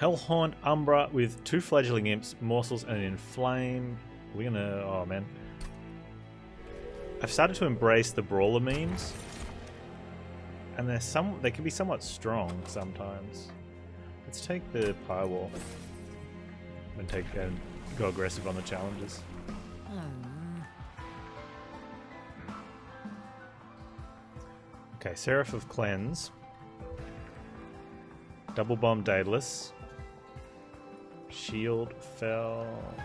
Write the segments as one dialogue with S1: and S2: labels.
S1: Hellhorned Umbra with 2 fledgling imps, morsels, and an inflame. We're gonna... Oh, man. I've started to embrace the Brawler memes. And they can be somewhat strong sometimes. Let's take the Firewall. And go aggressive on the challenges. Okay, Seraph of Cleanse. Double Bomb Daedalus. Shield fell. Okay.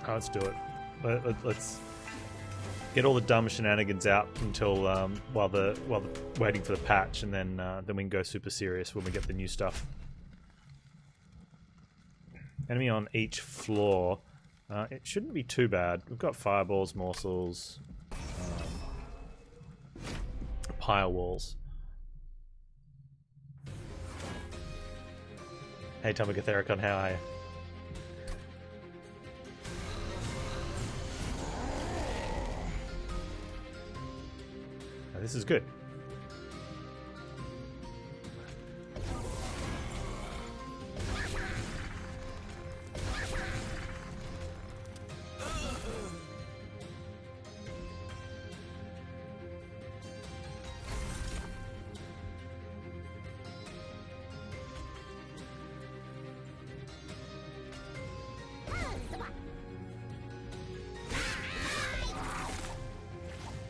S1: Oh, let's do it. Let's get all the dumb shenanigans out until while the waiting for the patch, and then we can go super serious when we get the new stuff. Enemy on each floor. It shouldn't be too bad. We've got fireballs, morsels, pyre walls. Hey, Tomikatheric, how are you? This is good.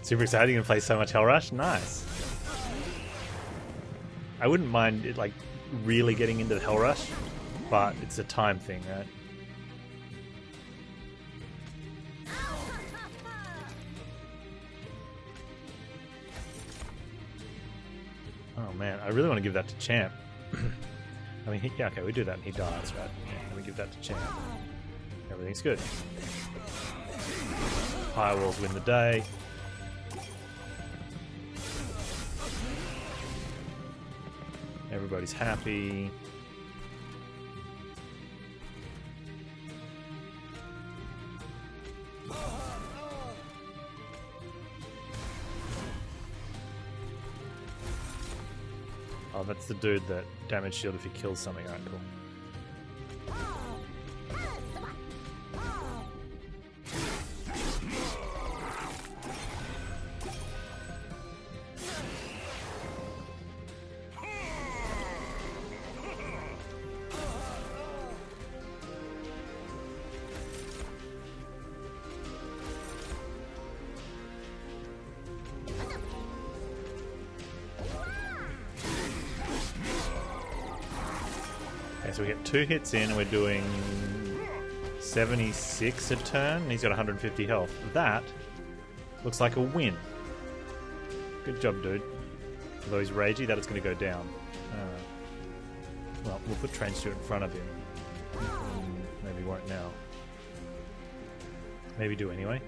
S1: Super exciting to play so much Hell Rush. Nice. I wouldn't mind it, like, really getting into the Hell Rush, but it's a time thing, right? Oh man, I really want to give that to Champ. I mean, yeah, okay, we do that and he dies, right? Yeah, let me give that to Champ. Everything's good. Firewalls win the day. Everybody's happy. Oh, that's the dude that damage shield if he kills something. Alright, cool. So we get 2 hits in and we're doing 76 a turn and he's got 150 health. That looks like a win. Good job, dude. Although he's ragey, that is going to go down. Well, we'll put Train Stewart in front of him. Maybe won't now. Maybe do anyway.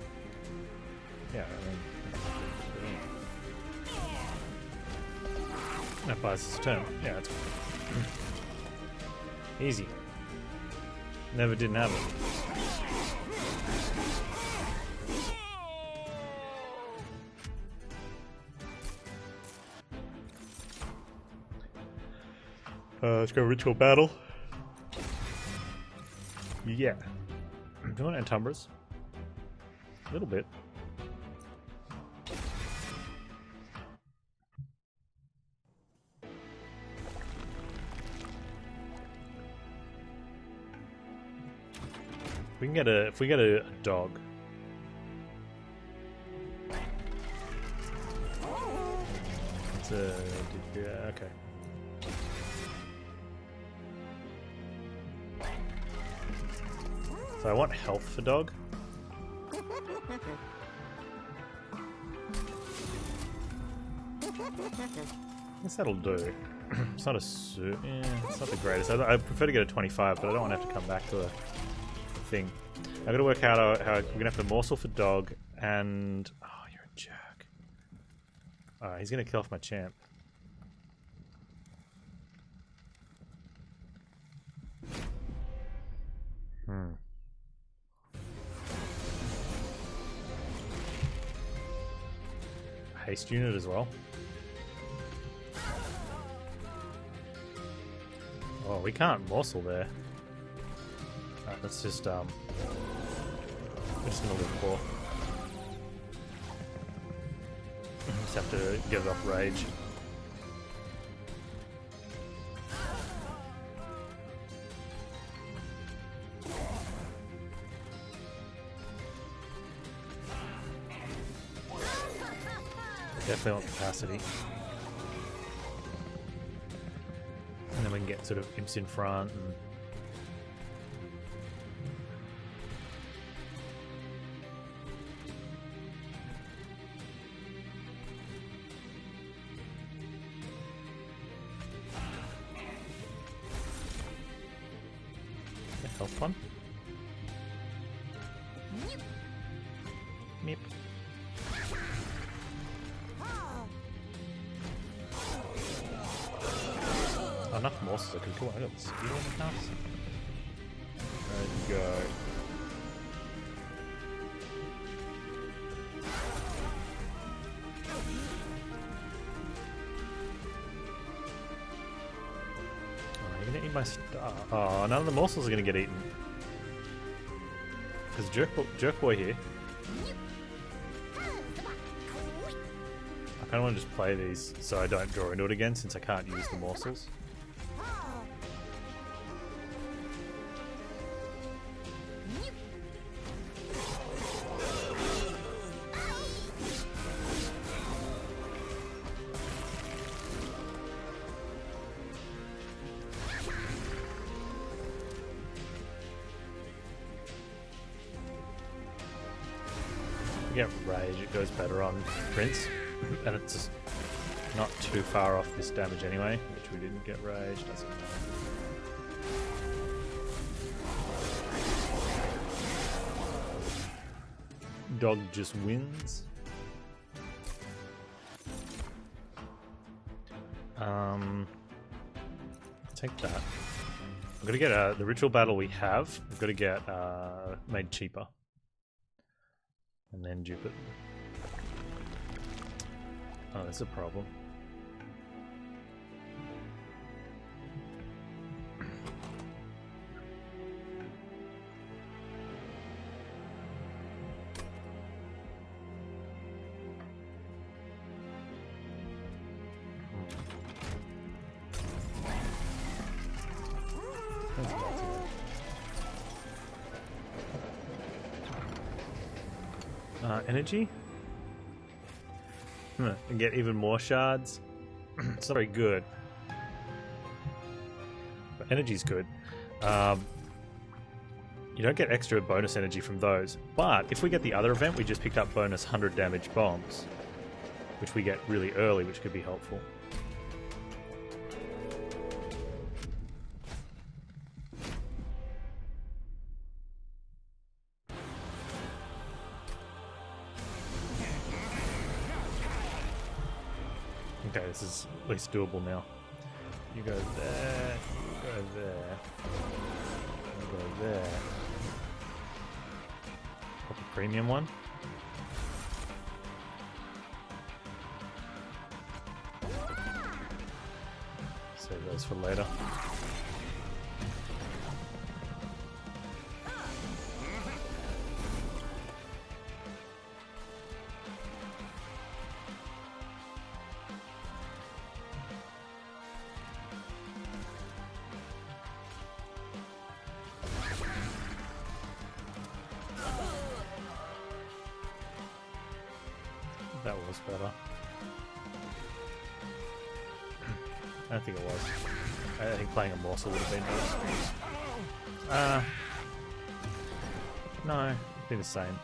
S1: Yeah, I mean... That buys his turn. Yeah, that's fine. Easy. Never didn't have it. Let's go ritual battle. Yeah. Do you want Entumbras? A little bit. If we get a dog. It's a yeah, okay. So I want health for dog. I guess that'll do. It's not a suit. Yeah, it's not the greatest. I prefer to get a 25, but I don't want to have to come back to the thing. I've got to work out how we're gonna have to morsel for dog and oh, you're a jerk. Alright, he's gonna kill off my champ. Haste unit as well. Oh, we can't morsel there. Alright, let's just we're just gonna live poor. Just have to get it off rage. Definitely want capacity. And then we can get sort of imps in front and health one. Meep. Oh, enough morsels I could kill. I got the speed on the house. There you go. Oh, you're gonna eat my star. Oh, none of the morsels are gonna get eaten. There's jerk boy here. I kinda wanna just play these so I don't draw into it again since I can't use the morsels. Get rage, it goes better on Prince, and it's not too far off this damage anyway, which we didn't get rage, doesn't matter. Dog just wins. Take that. I'm gonna get the ritual battle we have. We've got to get made cheaper. And then dupe it. Oh, that's a problem. Energy? And get even more shards. It's not very good. But energy's good. You don't get extra bonus energy from those. But if we get the other event, we just picked up bonus 100 damage bombs. Which we get really early, which could be helpful. Okay, this is at least doable now. You go there, you go there, you go there. Pop a premium one. Save those for later. That was better. I don't think it was. I think playing a morsel would have been better. No, it'd be the same.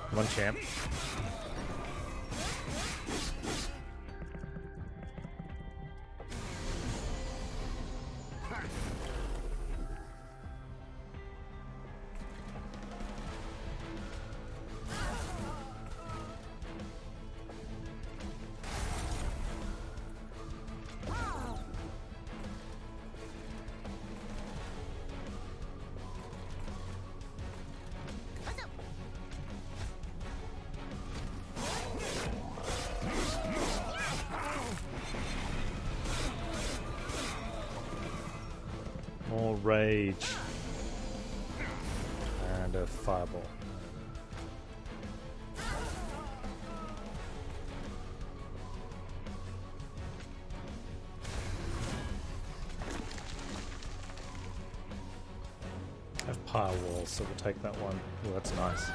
S1: Come on, champ. rage. And a fireball. I have pile walls, so we'll take that one. Oh, that's nice.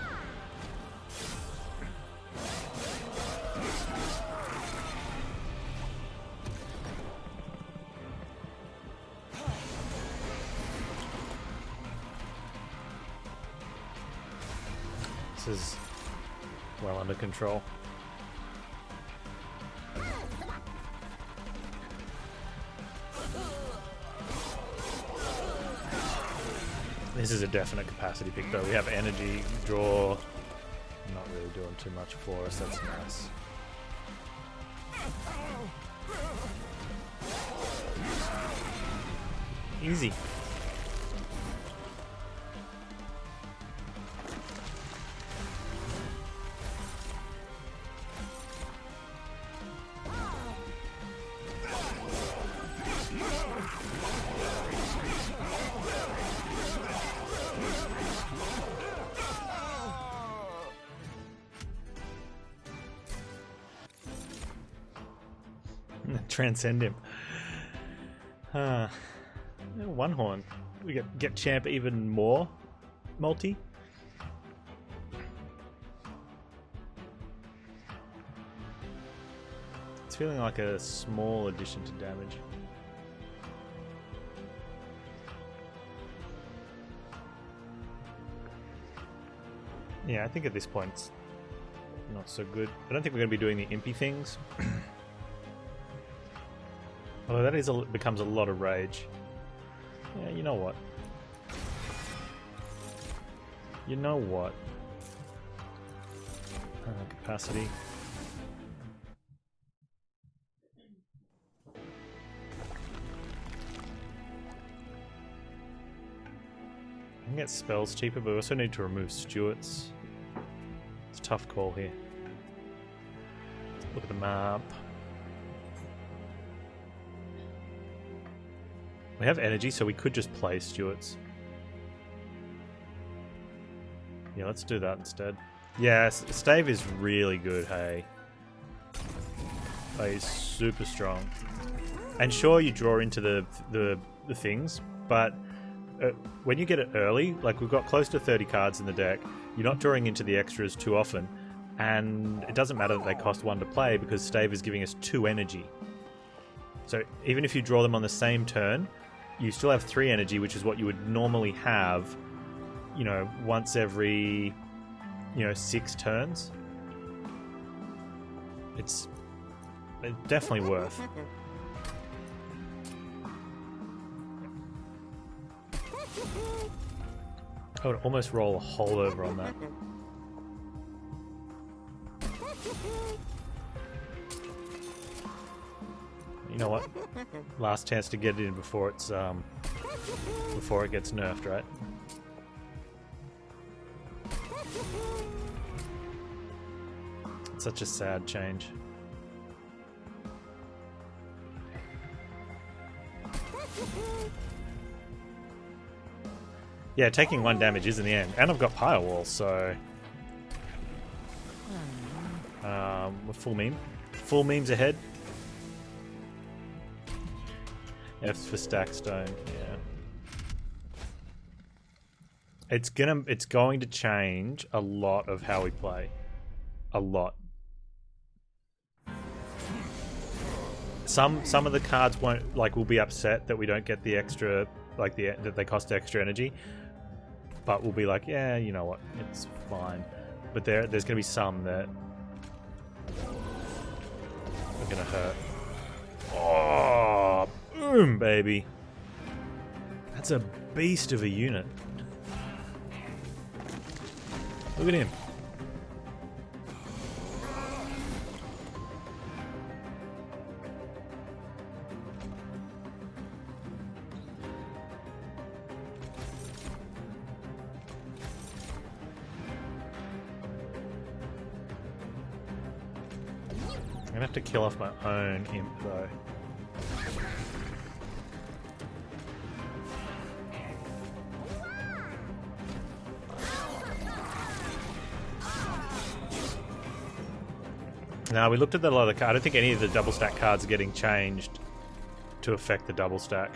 S1: This is well under control. This is a definite capacity pick though. We have energy, draw. Not really doing too much for us, that's nice. Easy. Transcend him. One horn. We get champ even more multi. It's feeling like a small addition to damage. Yeah, I think at this point it's not so good. I don't think we're going to be doing the impy things. Although that becomes a lot of rage. Yeah, you know what? You know what? Capacity. I can get spells cheaper, but we also need to remove Stuarts. It's a tough call here. Let's look at the map. We have energy, so we could just play Stuarts. Yeah, let's do that instead. Yeah, Stave is really good, hey. He's super strong. And sure, you draw into the things, but when you get it early, like we've got close to 30 cards in the deck, you're not drawing into the extras too often, and it doesn't matter that they cost 1 to play because Stave is giving us 2 energy. So even if you draw them on the same turn, you still have 3 energy, which is what you would normally have, you know, once every, 6 turns. It's definitely worth. I would almost roll a holdover on that. You know what? Last chance to get it in before it's before it gets nerfed, right? It's such a sad change. Yeah, taking 1 damage is in the end, and I've got Pyre Wall, so we're full meme. Full memes ahead. F's for stack stone, yeah. It's going to change a lot of how we play. A lot. Some of the cards won't, like, will be upset that we don't get the extra, like that they cost extra energy. But we'll be like, yeah, you know what, it's fine. But there's gonna be some that are gonna hurt. Oh, boom, baby. That's a beast of a unit. Look at him. I'm gonna have to kill off my own imp though. Now we looked at a lot of the cards. I don't think any of the double stack cards are getting changed to affect the double stack.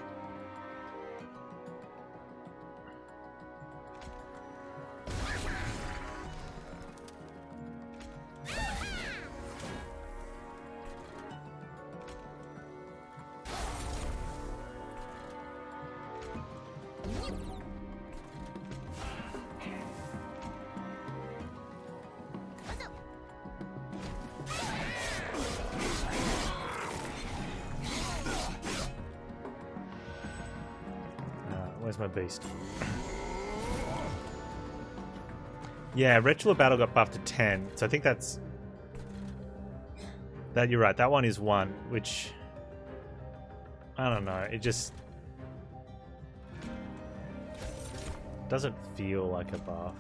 S1: Where's my beast? Yeah, Ritual Battle got buffed to 10, so I think that's... That you're right, that one is 1, which... I don't know, it just... doesn't feel like a buff.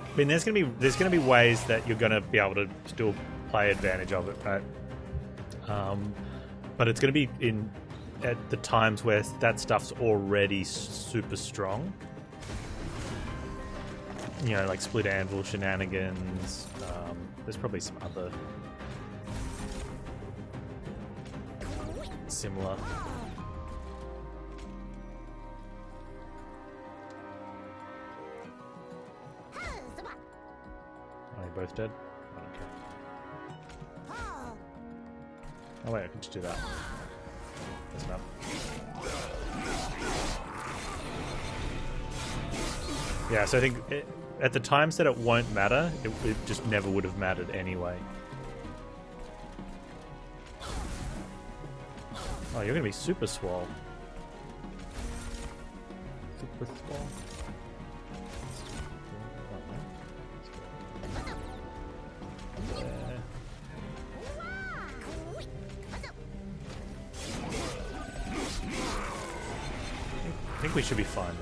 S1: I mean, there's gonna be ways that you're gonna be able to still play advantage of it, right? But it's gonna be at the times where that stuff's already super strong. You know, like split anvil shenanigans. There's probably some other similar. Both dead? Okay. Oh wait, I can just do that. That's enough. Yeah, so I think at the times that it won't matter, it just never would have mattered anyway. Oh, you're gonna be super swole. Super swole. I think we should be fine, right?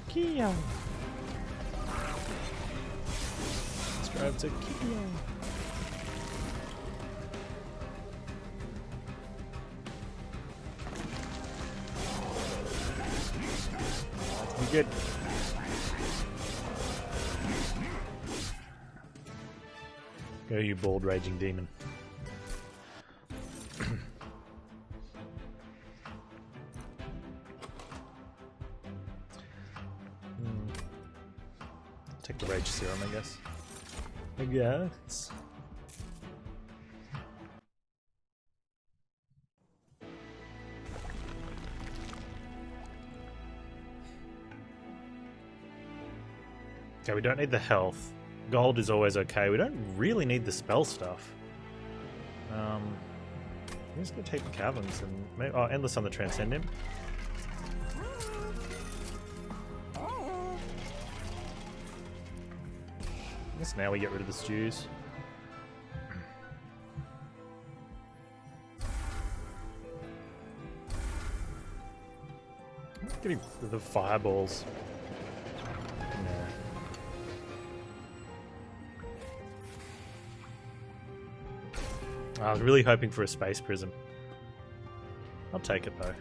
S1: Kia! Let's drive to Kia. Good. Go, you bald raging demon. Take the rage serum, I guess. I guess. Okay, we don't need the health. Gold is always okay. We don't really need the spell stuff. I'm just gonna take the caverns and maybe, oh, endless on the transcendent. I guess now we get rid of the stews. Getting the fireballs. I was really hoping for a space prism. I'll take it though.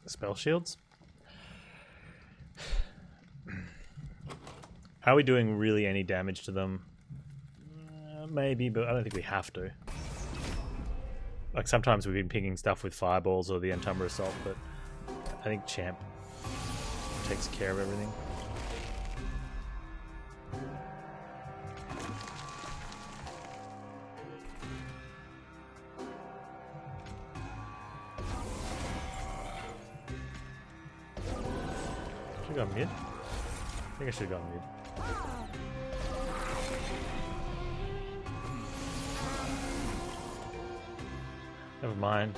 S1: Spell shields? Are we doing really any damage to them? Maybe, but I don't think we have to. Like sometimes we've been pinging stuff with fireballs or the Entumbra Assault, but I think Champ takes care of everything. Should have gone mid? I think I should have gone mid. Never mind.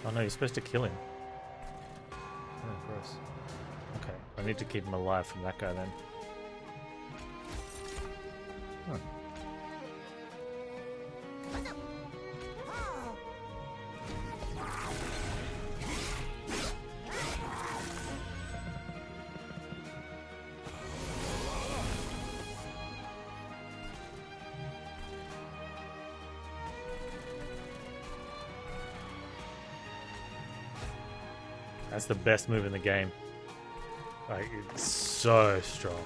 S1: Oh no, you're supposed to kill him. Oh, gross. Okay, I need to keep him alive from that guy then. Huh. That's the best move in the game. Like, it's so strong.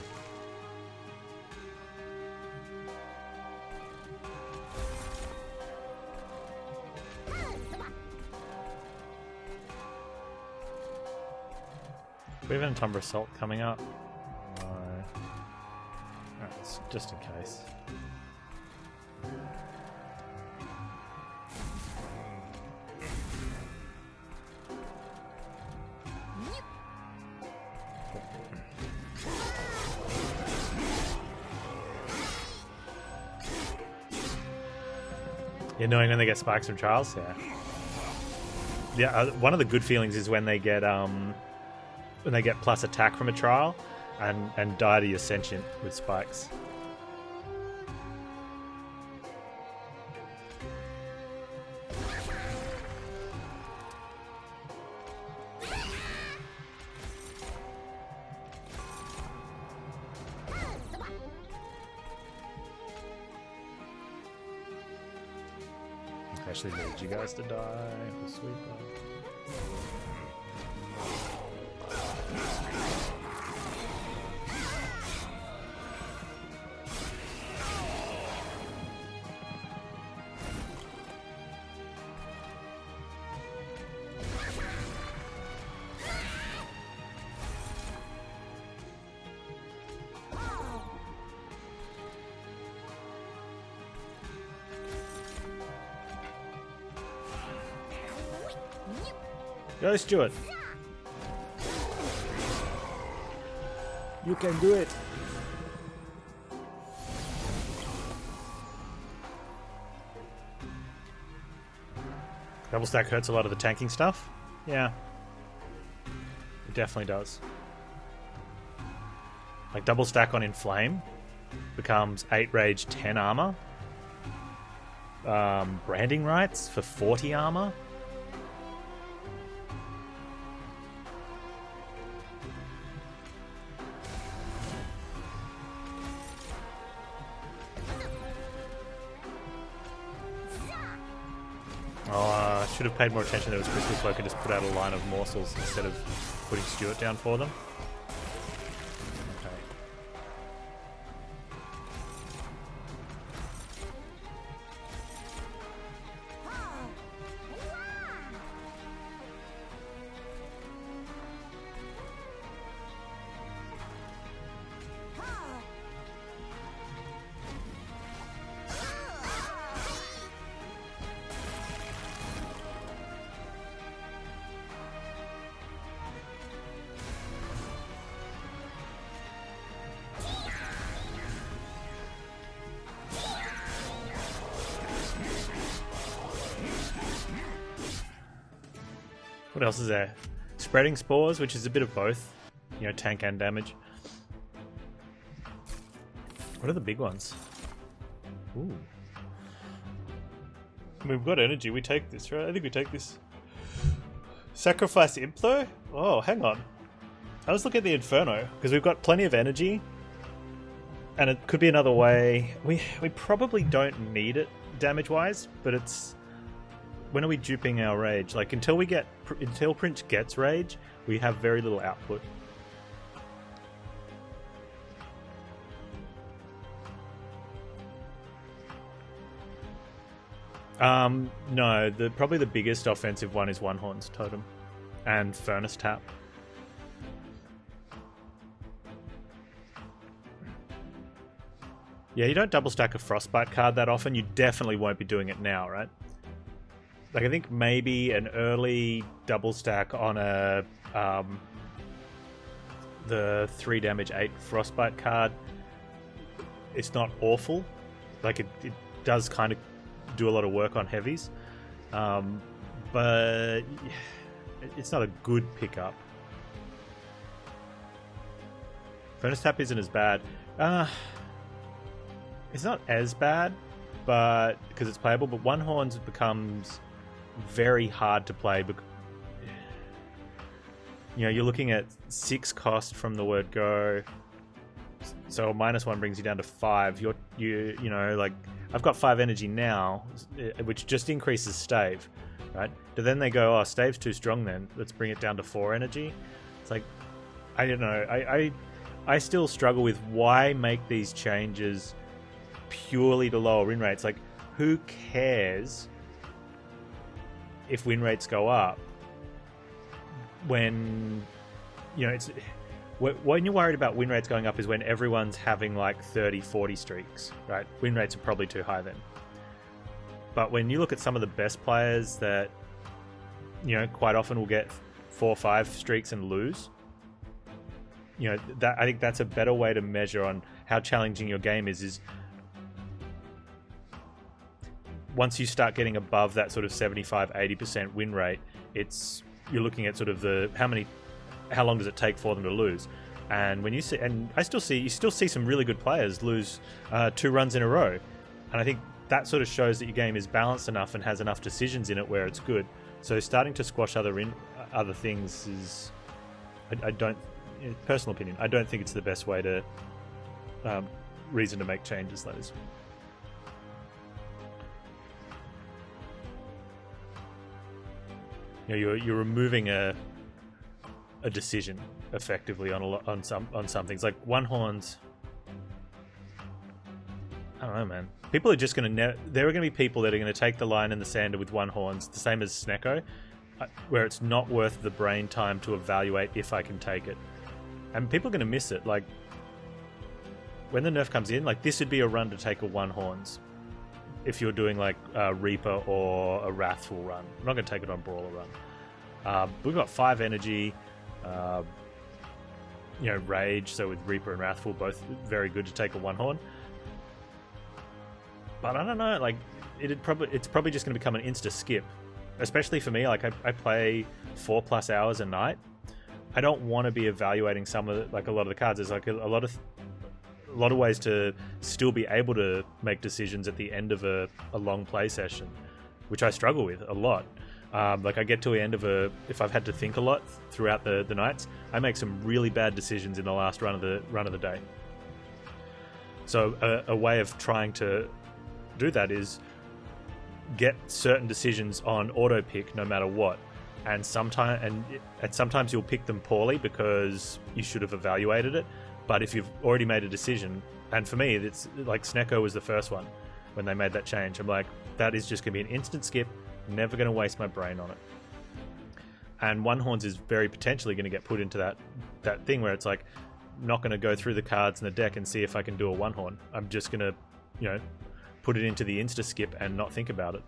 S1: We have an Umbra assault coming up. No. Alright, just in case. Yeah, knowing when they get spikes from trials, yeah. Yeah, one of the good feelings is when they get plus attack from a trial and die to your sentient with spikes. Actually need you guys to die for sweeper. Go, Stuart. You can do it. Double stack hurts a lot of the tanking stuff. Yeah. It definitely does. Like double stack on Inflame becomes 8 rage, 10 armor. Branding rights for 40 armor. Should have paid more attention. There was Crystal Cloak and just put out a line of morsels instead of putting Stuart down for them. Okay. What else is there? Spreading spores, which is a bit of both. You know, tank and damage. What are the big ones? Ooh. I mean, we've got energy. We take this, right? I think we take this. Sacrifice Imp, though? Oh, hang on. I was looking at the Inferno, because we've got plenty of energy. And it could be another way. We probably don't need it damage-wise, but it's... When are we duping our rage? Like, until Prince gets rage, we have very little output. No, probably the biggest offensive one is Hellhorned's Totem and Furnace Tap. Yeah, you don't double stack a Frostbite card that often. You definitely won't be doing it now, right? Like, I think maybe an early double stack on a the 3 damage 8 Frostbite card, it's not awful. Like, it does kind of do a lot of work on heavies, but it's not a good pickup. Furnace Tap isn't as bad. It's not as bad, but because it's playable. But One Horns becomes very hard to play because, you know, you're looking at 6 cost from the word go. So -1 brings you down to 5. You know, like, I've got 5 energy now, which just increases stave, right? But then they go, oh, stave's too strong. Then let's bring it down to 4 energy. It's like, I don't know. I still struggle with why make these changes purely to lower win rates. Like, who cares if win rates go up when, you know, it's when you're worried about win rates going up is when everyone's having like 30-40 streaks, right? Win rates are probably too high then. But when you look at some of the best players that, you know, quite often will get 4 or 5 streaks and lose, you know, that I think that's a better way to measure on how challenging your game is once you start getting above that sort of 75-80% win rate, you're looking at sort of how long does it take for them to lose. And when you see, and you still see some really good players lose 2 runs in a row, and I think that sort of shows that your game is balanced enough and has enough decisions in it where it's good. So starting to squash other things is, I don't, in personal opinion, I don't think it's the best way to reason to make changes. That is. You know, you're removing a decision effectively on some things. Like One Horns, I don't know, man. People are just going to there are going to be people that are going to take the line in the sand with One Horns, the same as Snecko, where it's not worth the brain time to evaluate if I can take it, and people are going to miss it. Like, when the nerf comes in, like, this would be a run to take a One Horns if you're doing like a Reaper or a Wrathful run. I'm not going to take it on Brawler run. We've got 5 energy, you know, Rage, so with Reaper and Wrathful, both very good to take a One Horn. But I don't know, like, it's probably just going to become an insta skip, especially for me. Like, I play 4+ hours a night. I don't want to be evaluating some of a lot of the cards. There's like a lot of ways to still be able to make decisions at the end of a long play session, which I struggle with a lot. Like, I get to the end of if I've had to think a lot throughout the nights, I make some really bad decisions in the last run of the day. So a way of trying to do that is get certain decisions on auto pick no matter what, and sometimes you'll pick them poorly because you should have evaluated it. But if you've already made a decision, and for me, it's like Snecko was the first one when they made that change. I'm like, that is just going to be an instant skip, never going to waste my brain on it. And One Horns is very potentially going to get put into that thing where it's like, not going to go through the cards in the deck and see if I can do a One Horn. I'm just going to, you know, put it into the insta skip and not think about it.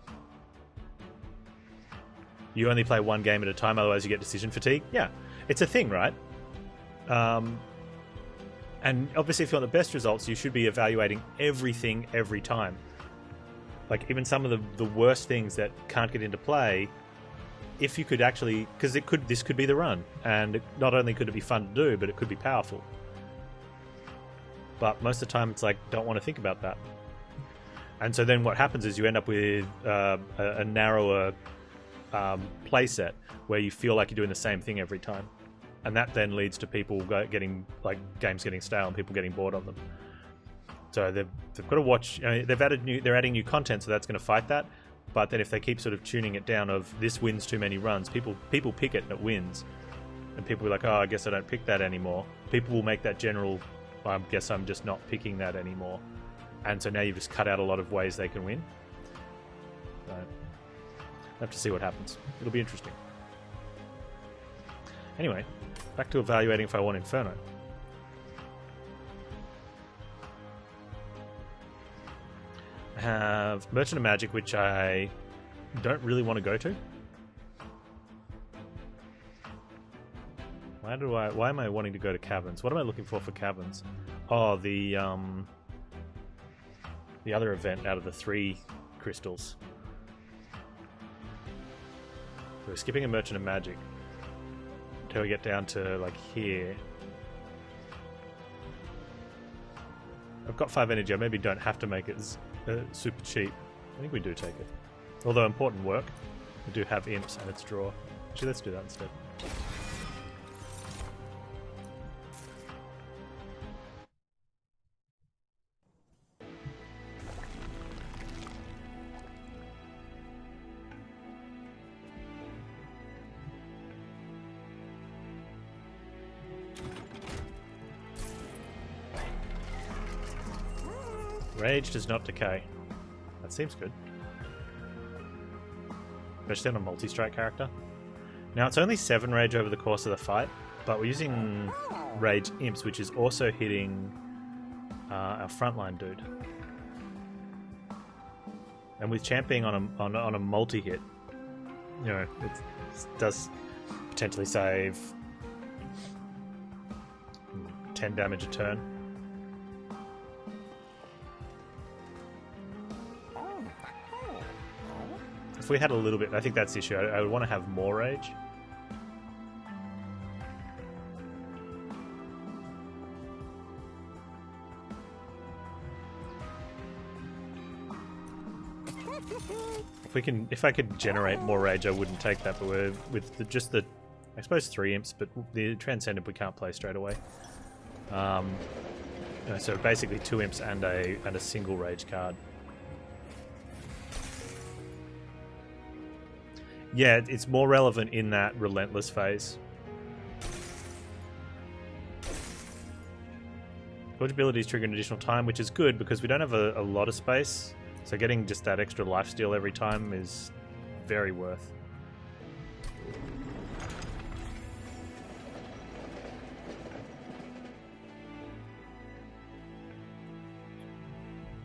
S1: You only play one game at a time, otherwise you get decision fatigue. Yeah, it's a thing, right? And obviously, if you want the best results, you should be evaluating everything every time. Like, even some of the worst things that can't get into play, if you could actually, because this could be the run, and not only could it be fun to do, but it could be powerful. But most of the time, it's like, don't want to think about that. And so then what happens is you end up with a narrower play set where you feel like you're doing the same thing every time. And that then leads to people games getting stale and people getting bored of them. So they've got to watch. You know, they're adding new content, so that's going to fight that. But then if they keep sort of tuning it down of this wins too many runs, people pick it and it wins, and people will be like, oh, I guess I don't pick that anymore. People will make that general, I guess I'm just not picking that anymore. And so now you've just cut out a lot of ways they can win. So we'll have to see what happens. It'll be interesting. Anyway, back to evaluating if I want Inferno. have Merchant of Magic, which I don't really want to go to. Why am I wanting to go to caverns? What am I looking for caverns? Oh, the other event out of the 3 crystals. So we're skipping a Merchant of Magic until we get down to like here. I've got 5 energy. I maybe don't have to make it super cheap. I think we do take it. Although important work, we do have imps and its draw. Actually, let's do that instead. Rage does not decay. That seems good. Especially on a multi-strike character. Now it's only 7 rage over the course of the fight, but we're using rage imps, which is also hitting our frontline dude. And with championing on a multi-hit, you know, it does potentially save 10 damage a turn. If we had a little bit, I think that's the issue. I would want to have more rage. If I could generate more rage, I wouldn't take that. But we're with just the, I suppose 3 imps, but the Transcendent we can't play straight away. So basically 2 imps and a single rage card. Yeah, it's more relevant in that Relentless phase. Dodge abilities trigger an additional time, which is good because we don't have a lot of space. So getting just that extra lifesteal every time is very worth.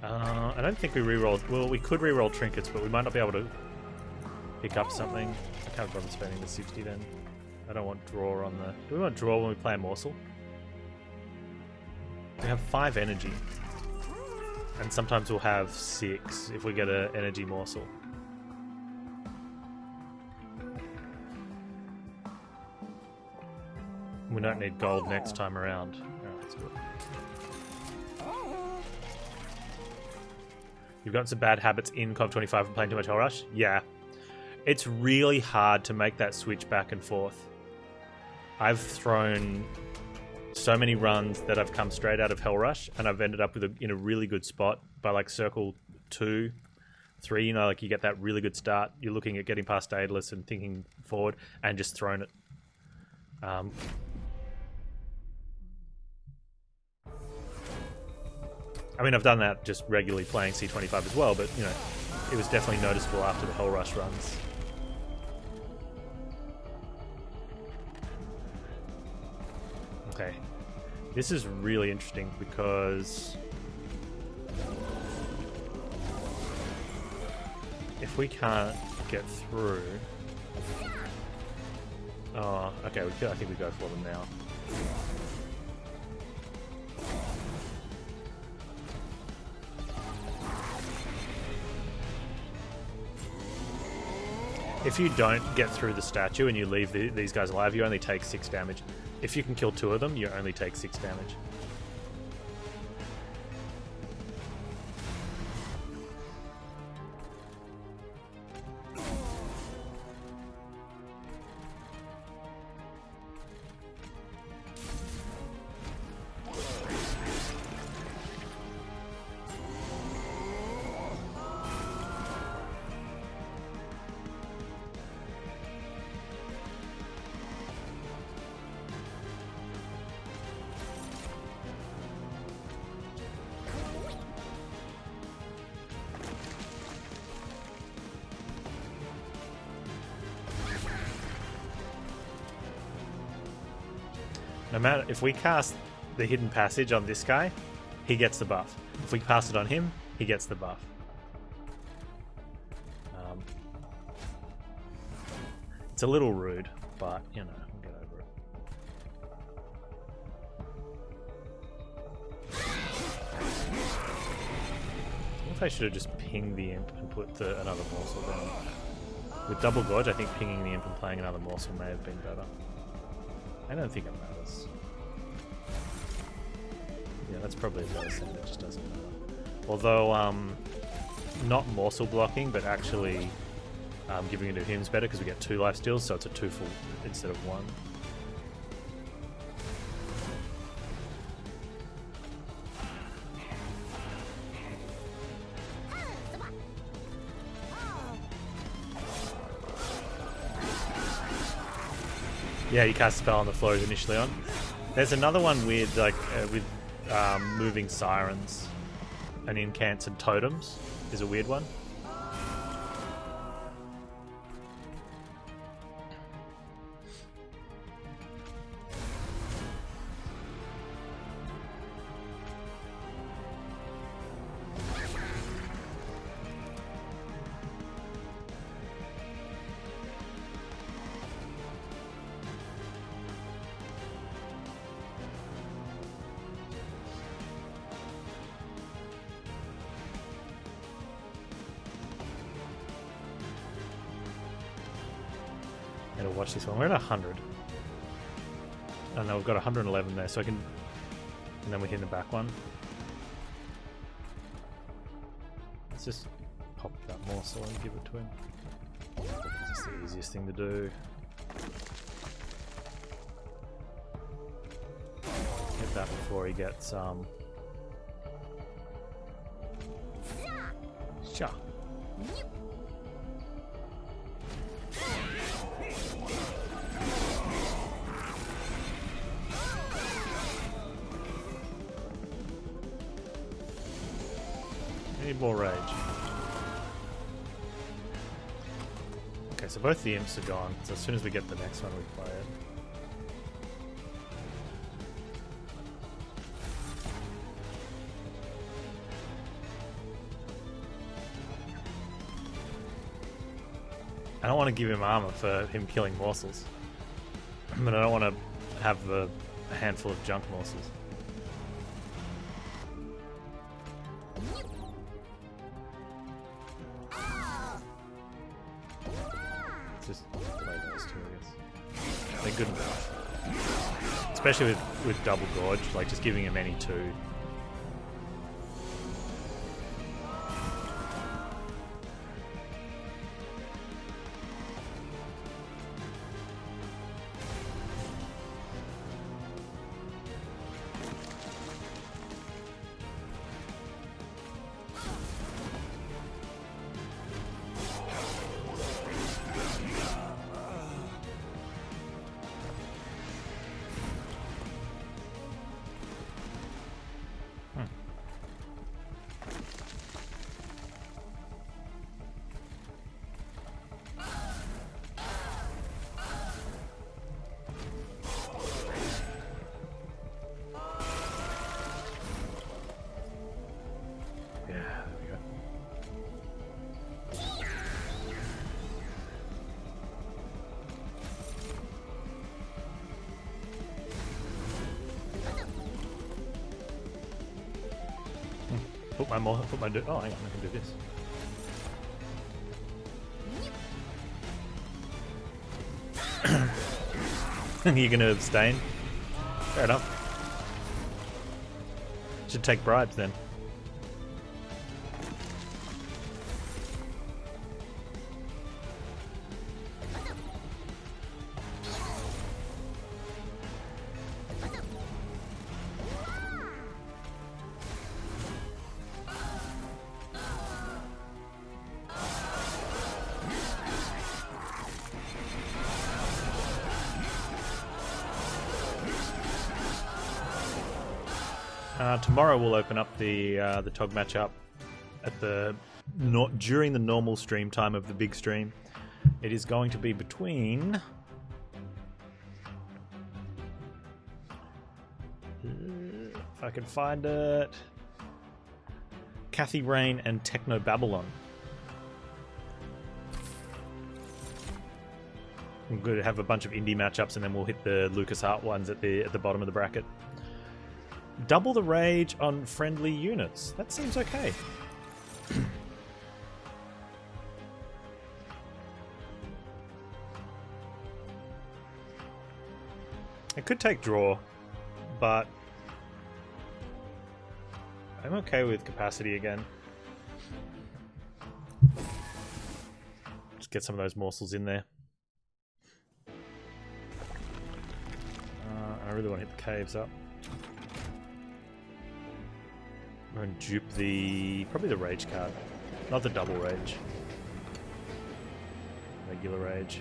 S1: I don't think we rerolled. Well, we could reroll trinkets, but we might not be able to pick up something. I can't bother spending the 60 then. I don't want draw on the... Do we want draw when we play a morsel? We have 5 energy. And sometimes we'll have 6 if we get an energy morsel. We don't need gold next time around. Oh, that's good. You've got some bad habits in COV25 from playing too much Hell Rush? Yeah. It's really hard to make that switch back and forth. I've thrown so many runs that I've come straight out of Hell Rush, and I've ended up in a really good spot by like circle 2, 3. You know, like you get that really good start. You're looking at getting past Daedalus and thinking forward, and just thrown it. I mean, I've done that just regularly playing C25 as well, but you know, it was definitely noticeable after the Hell Rush runs. Okay, this is really interesting because if we can't get through, oh, okay, I think we go for them now. If you don't get through the statue and you leave these guys alive, you only take 6 damage. If you can kill 2 of them, you only take 6 damage. No matter if we cast the hidden passage on this guy, he gets the buff. If we cast it on him, he gets the buff. It's a little rude, but you know, we'll get over it. I think I should have just pinged the imp and put another morsel down. With double gorge, I think pinging the imp and playing another morsel may have been better. I don't think it matters. Yeah, that's probably a better thing, it just doesn't matter. Although, not morsel blocking, but actually giving it to him is better because we get 2 life steals, so it's a 2 full instead of 1. Yeah, you cast a spell on the floor initially on. There's another one weird, like with moving sirens and incants and totems is a weird one. Watch this one. We're at 100. And then we've got 111 there, so I can. And then we hit the back one. Let's just pop that morsel and give it to him. It's just the easiest thing to do. Hit that before he gets Sure. Need more rage. Okay, so both the imps are gone. So as soon as we get the next one, we play it. I don't want to give him armor for him killing morsels. But I don't want to have a handful of junk morsels. Just play those two, I guess. They're good enough. Especially with double gorge, like just giving him any 2. Put my oh, hang on, I can do this. You're gonna abstain? Fair enough. Should take bribes then. Tomorrow we'll open up the TOG matchup at during the normal stream time of the big stream. It is going to be between if I can find it, Kathy Rain and Techno Babylon. I'm going to have a bunch of indie matchups, and then we'll hit the LucasArts ones at the bottom of the bracket. Double the rage on friendly units. That seems okay. It could take draw, but I'm okay with capacity again. Just get some of those morsels in there. I really want to hit the caves up. I'm going to dupe probably the rage card. Not the double rage. Regular rage.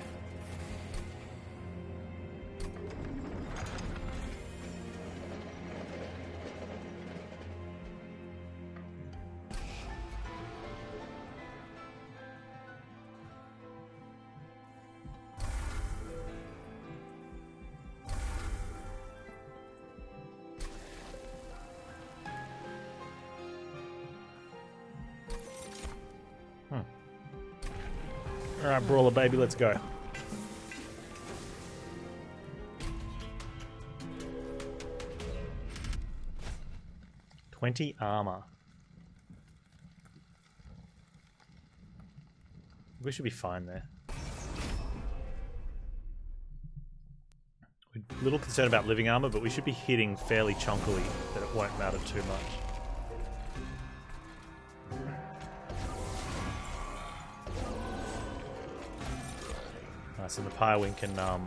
S1: Alright, Brawler baby, let's go. $20 armor. We should be fine there. We're a little concerned about living armor, but we should be hitting fairly chunkily, that it won't matter too much. So the Pirewing can okay.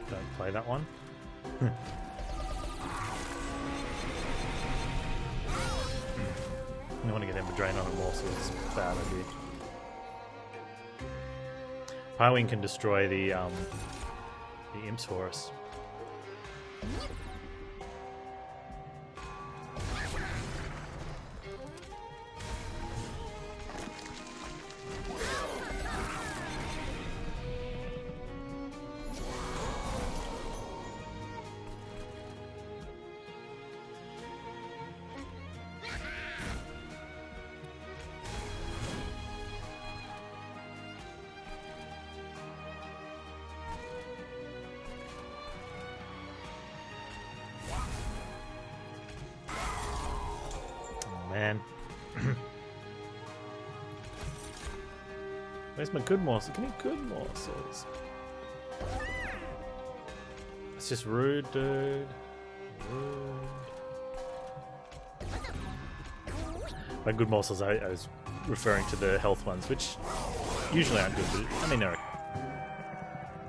S1: Don't play that one. I want to get Ember Drain on a morsel, it's a bad idea. Pirewing can destroy the imps for us. Man. Where's my good morsel? Give me good morsels. It's just rude, dude. Rude. By good morsels, I was referring to the health ones, which usually aren't good, but I mean, they're okay.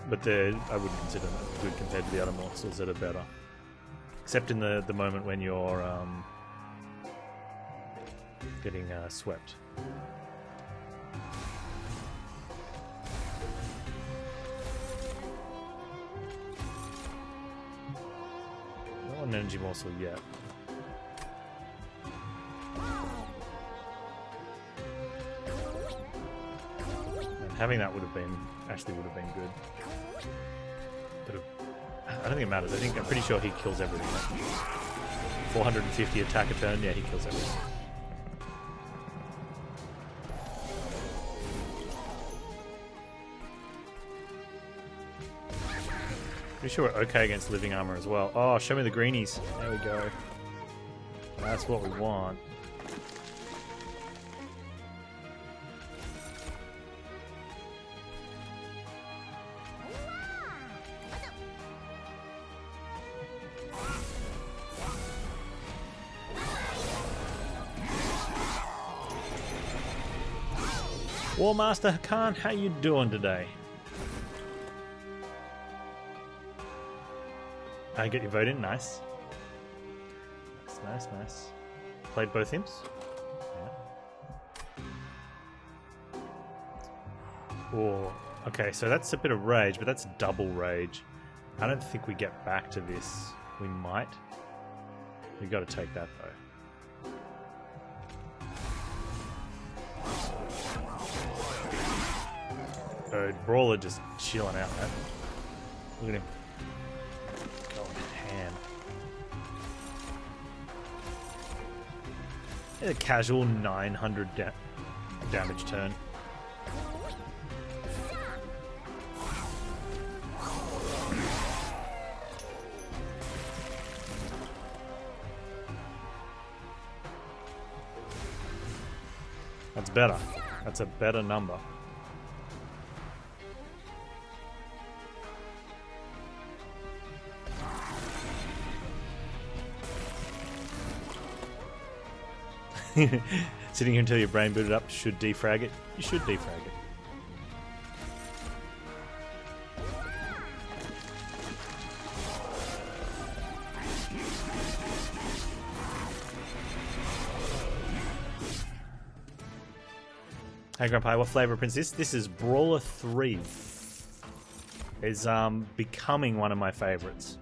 S1: But I wouldn't consider them good compared to the other morsels that are better. Except in the moment when you're getting swept. Not an energy morsel yet. And having that would have been good. But I don't think it matters. I'm pretty sure he kills everything. 450 attack a turn. Yeah, he kills everything. Pretty sure we're okay against living armor as well. Oh, show me the greenies. There we go. That's what we want. War Master Hakan, how you doing today? I get your vote in, nice. Nice. Played both imps? Yeah. Oh, okay, so that's a bit of rage, but that's double rage. I don't think we get back to this. We might. We got to take that though. So Brawler just chilling out, man. Look at him. A casual 900 damage turn. That's better. That's a better number. Sitting here until your brain booted up should defrag it. You should defrag it. Hey Grandpa, what flavor prints this? This is Brawler 3. It's becoming one of my favorites.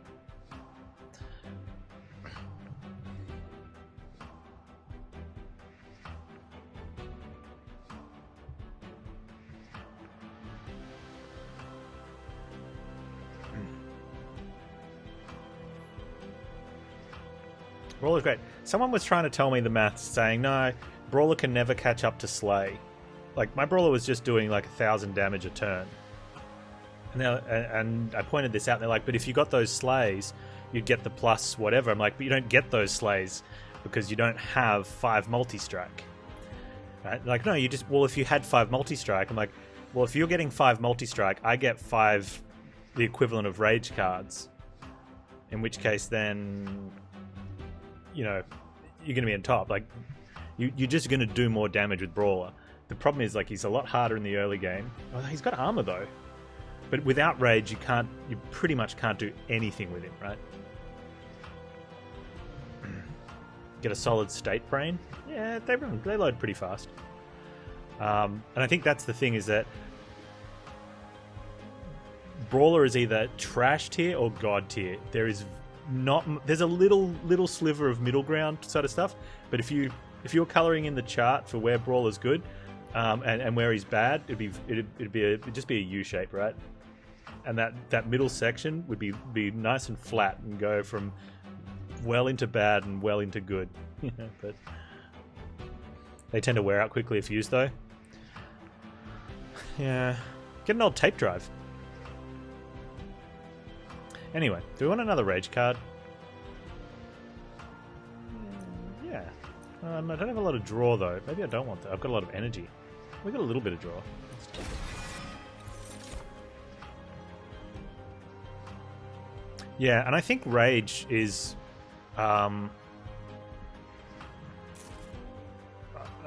S1: Brawler's great. Someone was trying to tell me the maths, saying, no, Brawler can never catch up to Slay. Like, my Brawler was just doing like 1,000 damage a turn. And I pointed this out, and they're like, but if you got those Slays, you'd get the plus whatever. I'm like, but you don't get those Slays because you don't have 5 multi-strike. Right? Like, no, you just, well, if you had 5 multi-strike, I'm like, well, if you're getting 5 multi-strike, I get 5, the equivalent of rage cards. In which case, then, you know, you're going to be on top. Like, you're just going to do more damage with Brawler. The problem is, like, he's a lot harder in the early game. Well, he's got armor, though. But without rage, you pretty much can't do anything with him, right? Get a solid state brain? Yeah, they load pretty fast. And I think that's the thing, is that Brawler is either trash tier or god tier. There's a little sliver of middle ground sort of stuff, but if you're coloring in the chart for where Brawler's good and where he's bad, it'd just be a U shape, right? And that middle section would be nice and flat and go from well into bad and well into good. But they tend to wear out quickly if used, though. Yeah, get an old tape drive. Anyway, do we want another rage card? Yeah. I don't have a lot of draw, though. Maybe I don't want that. I've got a lot of energy. We've got a little bit of draw. Let's take it. Yeah, and I think rage is a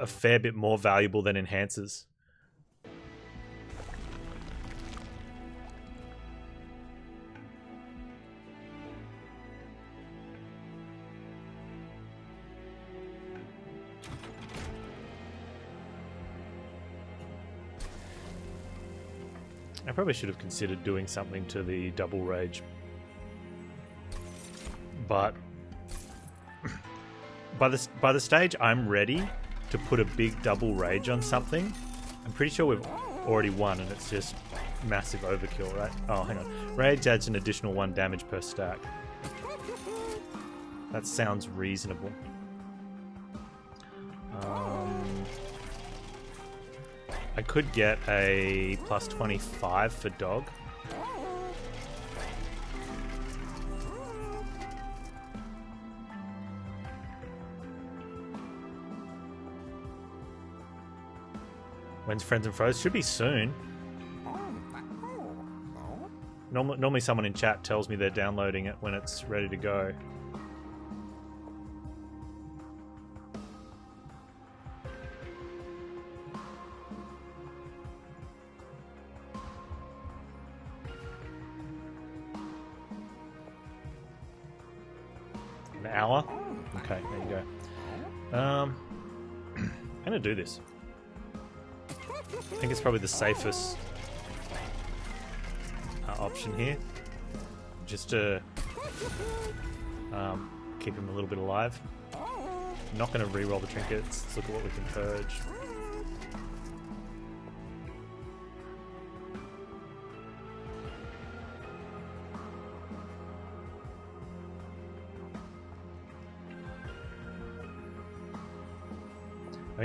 S1: fair bit more valuable than enhancers. I probably should have considered doing something to the double rage. But by the stage I'm ready to put a big double rage on something, I'm pretty sure we've already won, and it's just massive overkill, right? Oh, hang on. Rage adds an additional 1 damage per stack. That sounds reasonable. I could get a plus 25 for dog. When's Friends and Foes? Should be soon. Normally someone in chat tells me they're downloading it when it's ready to go. An hour? Okay, there you go. I'm gonna do this. I think it's probably the safest option here, just to keep him a little bit alive. I'm not going to re-roll the trinkets. Let's look at what we can purge.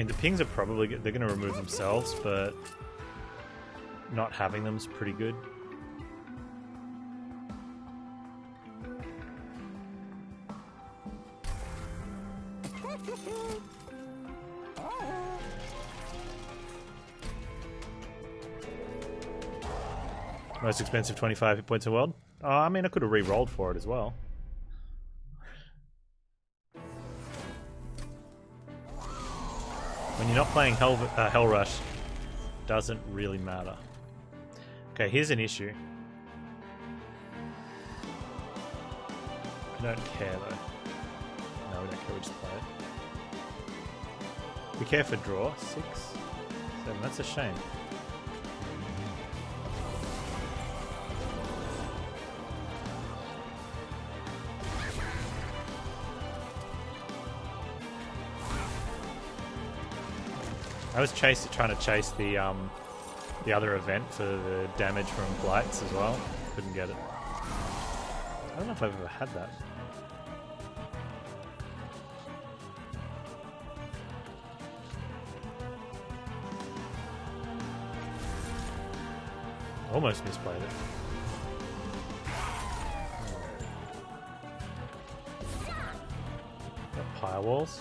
S1: mean, the pings are probably... They're going to remove themselves, but not having them's pretty good. Most expensive 25 hit points in the world? Oh, I mean, I could have re-rolled for it as well. When you're not playing Hell Rush, doesn't really matter. Okay, here's an issue. I don't care though. No, we don't care, we just play it. We care for draw. 6, 7, that's a shame. I was trying to chase the other event for the damage from blights as well. Couldn't get it. I don't know if I've ever had that. Almost misplayed it. Got pyre walls.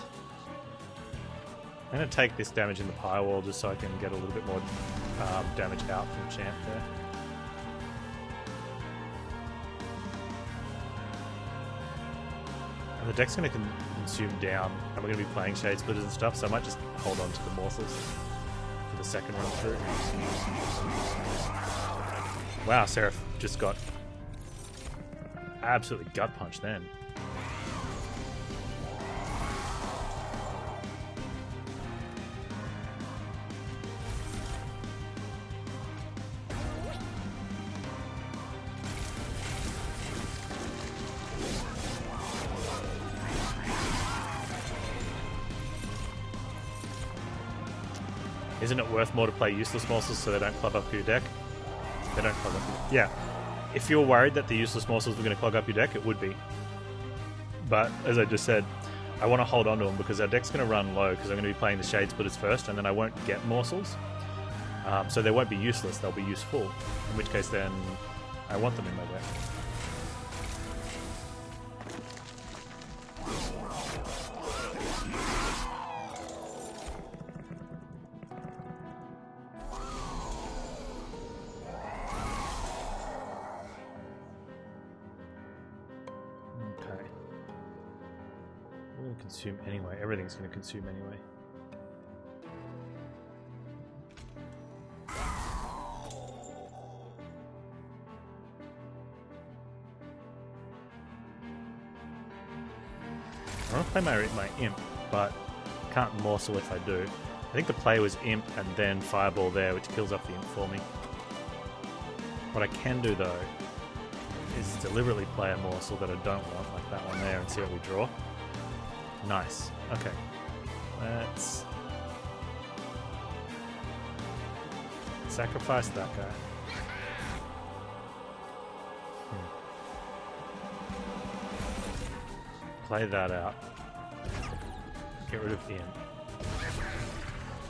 S1: I'm going to take this damage in the pyre wall just so I can get a little bit more damage out from champ there. And the deck's going to consume down, and we're going to be playing Shade Splitters and stuff, so I might just hold on to the morsels for the second run through. Wow, Seraph just got absolutely gut punched then. Isn't it worth more to play useless morsels so they don't clog up your deck? They don't clog up your... Yeah. If you're worried that the useless morsels were going to clog up your deck, it would be. But, as I just said, I want to hold on to them because our deck's going to run low because I'm going to be playing the Shade Splitters first and then I won't get morsels. So they won't be useless, they'll be useful. In which case then, I want them in my deck. Consume anyway. Everything's going to consume anyway. I want to play my imp, but can't morsel if I do. I think the play was imp and then fireball there, which kills off the imp for me. What I can do though is deliberately play a morsel that I don't want, like that one there, and see what we draw. Nice. Okay. Let's sacrifice that guy. Play that out. Get rid of Ian.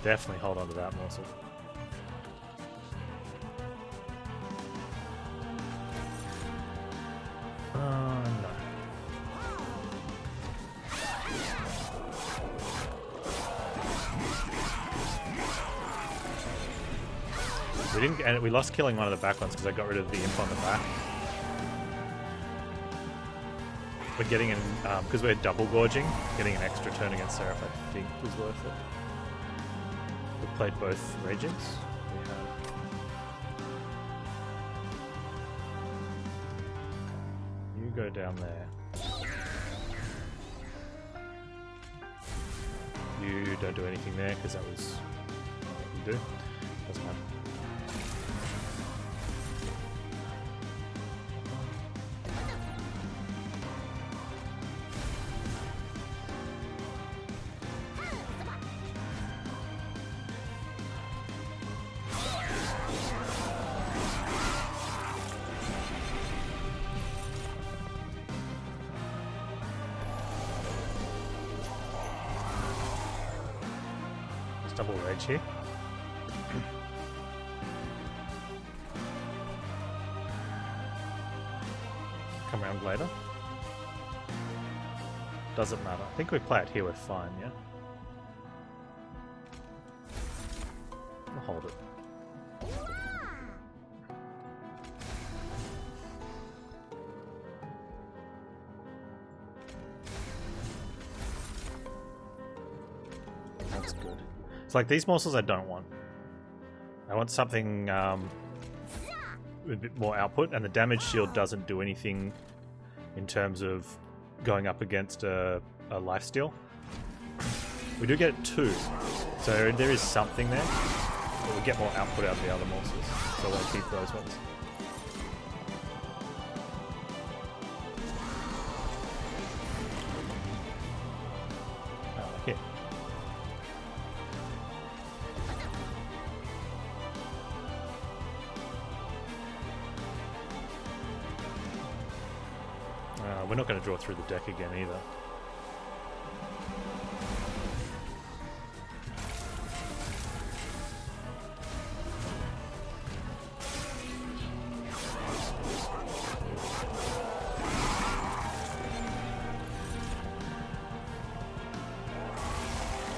S1: Definitely hold on to that morsel. No. We didn't, and we lost killing one of the back ones because I got rid of the imp on the back. We're getting in, because we're double gorging, getting an extra turn against Seraph I think was worth it. We played both Ragings. We have... You go down there. You don't do anything there because that was what you do. Doesn't matter. Double rage here. Come around later. Doesn't matter. I think we play it here, we're fine, yeah? We'll hold it. That's good. It's like these morsels I don't want. I want something with a bit more output, and the damage shield doesn't do anything in terms of going up against a lifesteal. We do get 2, so there is something there, but we get more output out of the other morsels, so I want to keep those ones. Okay. We're not going to draw through the deck again either.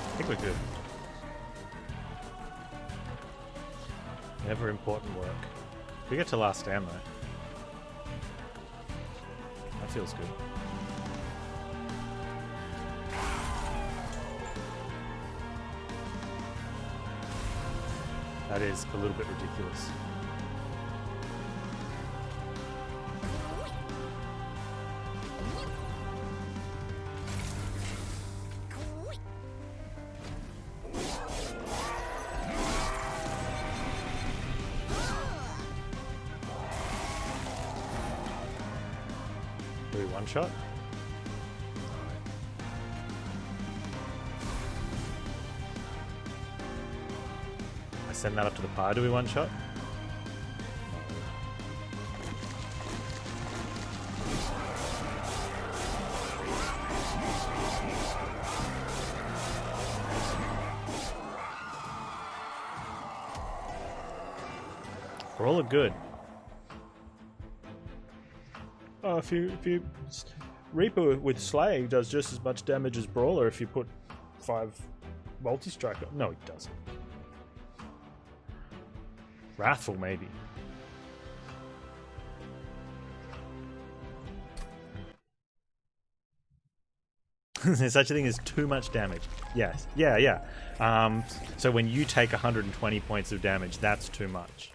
S1: I think we're good. Never important work. We get to last stand though. That feels good. That is a little bit ridiculous. Do we one shot? I send that up to the par. Do we one shot? Brawler good. Oh, if you Reaper with Slay does just as much damage as Brawler if you put 5 multi-strike on. No, it doesn't. Wrathful, maybe. There's such a thing as too much damage. Yes. Yeah. So when you take 120 points of damage, that's too much.